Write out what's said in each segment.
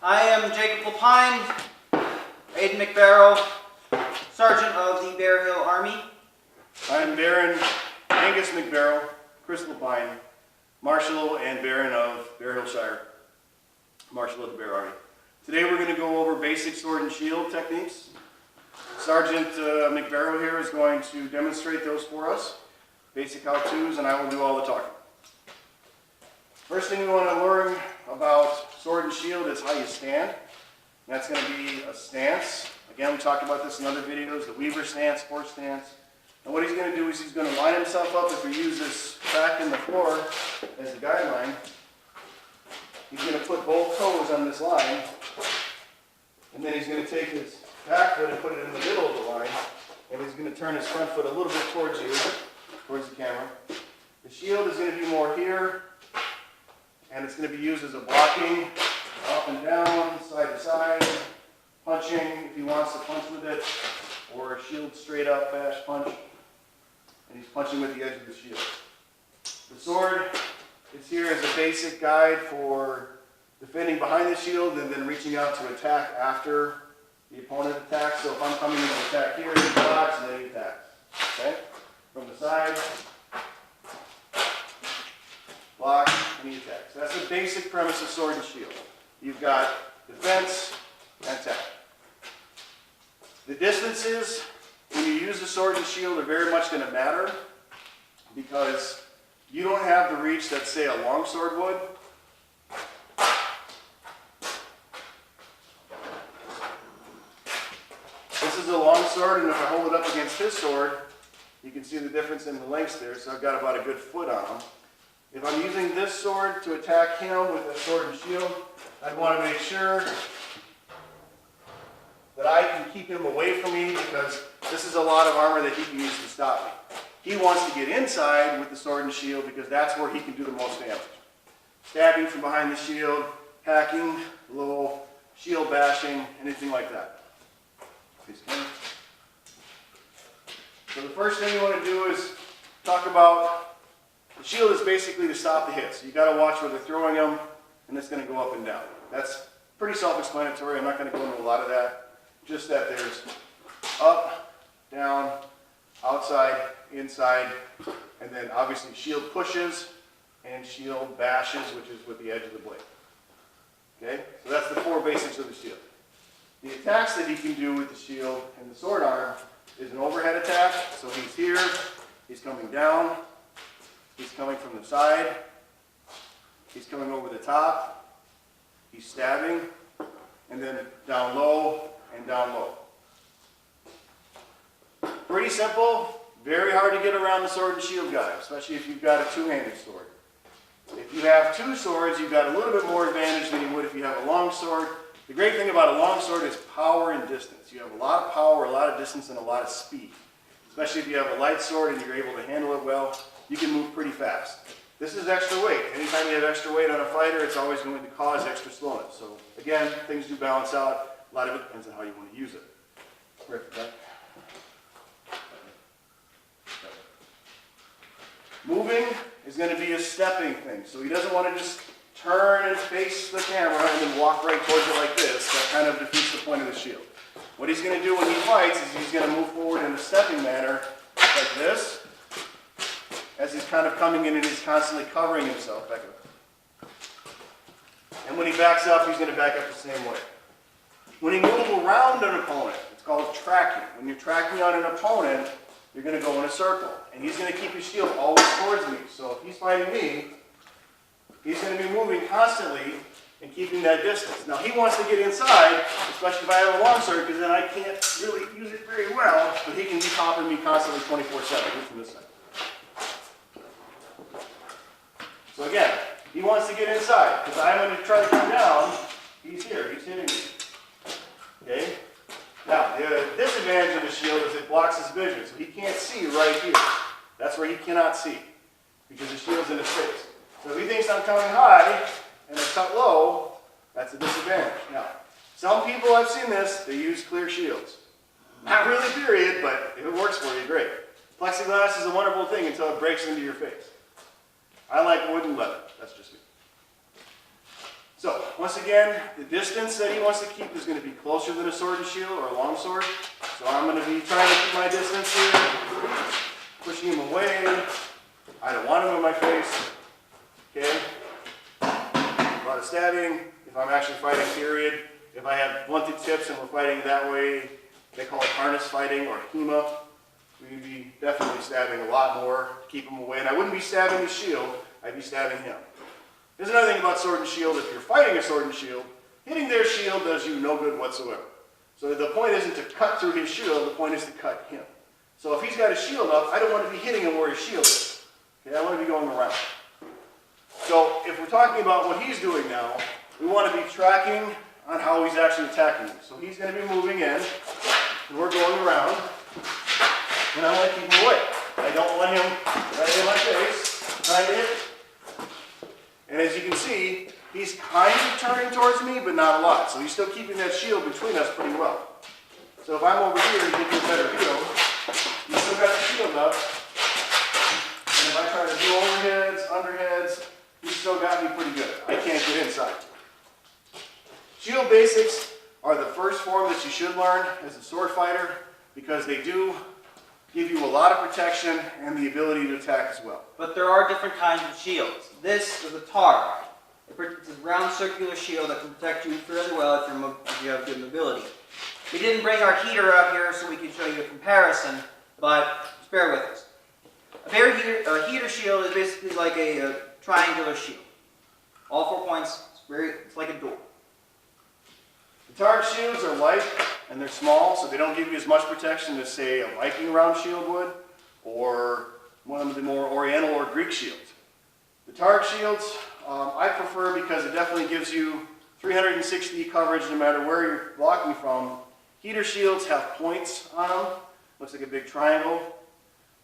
I am Jacob Lapine, Aiden McBarrow, Sergeant of the Bear Hill Army. I'm Baron Angus McBarrow, Chris Lapine, Marshal and Baron of Bear Hill Shire, Marshal of the Bear Army. Today we're going to go over basic sword and shield techniques. Sergeant McBarrow here is going to demonstrate those for us, basic how-tos, and I will do all the talking. First thing we want to learn about sword and shield is how you stand. And that's going to be a stance. Again, we talked about this in other videos, the Weaver stance, horse stance. And what he's going to do is he's going to line himself up. If we use this crack in the floor as a guideline, he's going to put both toes on this line, and then he's going to take his back foot and put it in the middle of the line, and he's going to turn his front foot a little bit towards you, towards the camera. The shield is going to be more here, and it's going to be used as a blocking, up and down, side to side, punching if he wants to punch with it, or a shield straight up bash punch, and he's punching with the edge of the shield. The sword is here as a basic guide for defending behind the shield and then reaching out to attack after the opponent attacks. So if I'm coming in to attack here, he blocks and then he attacks. Okay? From the side, block, and he attacks. That's the basic premise of sword and shield. You've got defense and attack. The distances when you use the sword and shield are very much going to matter because you don't have the reach that, say, a long sword would. This is a long sword, and if I hold it up against his sword, you can see the difference in the lengths there, so I've got about a good foot on him. If I'm using this sword to attack him with a sword and shield, I'd want to make sure that I can keep him away from me because this is a lot of armor that he can use to stop me. He wants to get inside with the sword and shield because that's where he can do the most damage. Stabbing from behind the shield, hacking, a little shield bashing, anything like that. So the first thing you want to do is talk about the shield is basically to stop the hits. You got to watch where they're throwing them, and it's going to go up and down. That's pretty self-explanatory. I'm not going to go into a lot of that. Just that there's up, down, outside, inside, and then obviously shield pushes and shield bashes, which is with the edge of the blade. Okay, so that's the four basics of the shield. The attacks that he can do with the shield and the sword arm is an overhead attack. So he's here, he's coming down, he's coming from the side, he's coming over the top, he's stabbing, and then down low and down low. Pretty simple, very hard to get around the sword and shield guy, especially if you've got a two-handed sword. If you have two swords, you've got a little bit more advantage than you would if you have a long sword. The great thing about a long sword is power and distance. You have a lot of power, a lot of distance, and a lot of speed. Especially if you have a light sword and you're able to handle it well, you can move pretty fast. This is extra weight. Anytime you have extra weight on a fighter, it's always going to cause extra slowness. So again, things do balance out. A lot of it depends on how you want to use it. Moving is going to be a stepping thing. So he doesn't want to just turn and face the camera and then walk right towards it like this. That kind of defeats the point of the shield. What he's going to do when he fights is he's going to move forward in a stepping manner like this, as he's kind of coming in and he's constantly covering himself back up. And when he backs up, he's going to back up the same way. When he moves around an opponent, it's called tracking. When you're tracking on an opponent, you're going to go in a circle. And he's going to keep his shield always towards me. So if he's fighting me, he's going to be moving constantly and keeping that distance. Now he wants to get inside, especially if I have a long sword, because then I can't really use it very well, but he can be popping me constantly 24/7 from this side. So again, he wants to get inside, because I'm going to try to come down, he's here, he's hitting me. Okay? Now, the disadvantage of the shield is it blocks his vision, so he can't see right here. That's where he cannot see, because the shield's in his face. So if he thinks I'm coming high and I cut low, that's a disadvantage. Now, some people, I've seen this, they use clear shields. Not really, period, but if it works for you, great. Plexiglass is a wonderful thing until it breaks into your face. I like wood and leather. That's just me. So, once again, the distance that he wants to keep is going to be closer than a sword and shield or a long sword. So I'm going to be trying to keep my distance here, pushing him away. I don't want him in my face. Okay? A lot of stabbing. If I'm actually fighting, period. If I have blunted tips and we're fighting that way, they call it harness fighting or HEMA. We'd be definitely stabbing a lot more to keep him away. And I wouldn't be stabbing the shield, I'd be stabbing him. There's another thing about sword and shield. If you're fighting a sword and shield, hitting their shield does you no good whatsoever. So the point isn't to cut through his shield, the point is to cut him. So if he's got his shield up, I don't want to be hitting him where his shield is. Okay, I want to be going around. So if we're talking about what he's doing now, we want to be tracking on how he's actually attacking me. So he's going to be moving in, and we're going around, and I want to keep him away. I don't want him right in my face, trying to hit me. And as you can see, he's kind of turning towards me, but not a lot. So he's still keeping that shield between us pretty well. So if I'm over here to give you a better view, he's still got the shield up. And if I try to do overheads, underheads, he's still got me pretty good. I can't get inside. Shield basics are the first form that you should learn as a sword fighter because they do give you a lot of protection and the ability to attack as well. But there are different kinds of shields. This is a Targ. It's a round circular shield that can protect you fairly well if you have good mobility. We didn't bring our heater up here so we could show you a comparison, but just bear with us. A heater shield is basically like a triangular shield. All 4 points, it's like a door. The Targ shields are light and they're small, so they don't give you as much protection as, say, a Viking round shield would, or one of the more Oriental or Greek shields. The Targ shields I prefer because it definitely gives you 360 coverage no matter where you're blocking from. Heater shields have points on them, looks like a big triangle.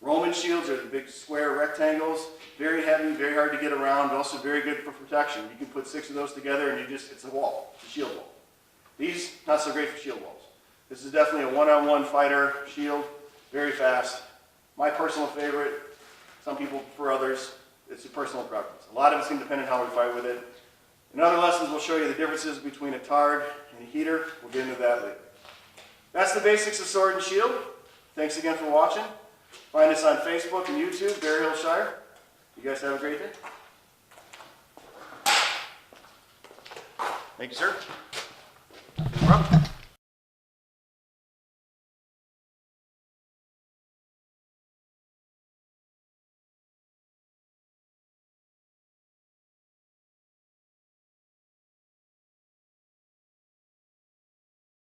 Roman shields are the big square rectangles, very heavy, very hard to get around, but also very good for protection. You can put 6 of those together and it's a wall, it's a shield wall. These, not so great for shield walls. This is definitely a one-on-one fighter shield, very fast. My personal favorite, some people prefer others. It's a personal preference. A lot of it's going to depend on how we fight with it. In other lessons, we'll show you the differences between a Targ and a heater. We'll get into that later. That's the basics of sword and shield. Thanks again for watching. Find us on Facebook and YouTube, Bear Hill Shire. You guys have a great day. Thank you, sir. No problem.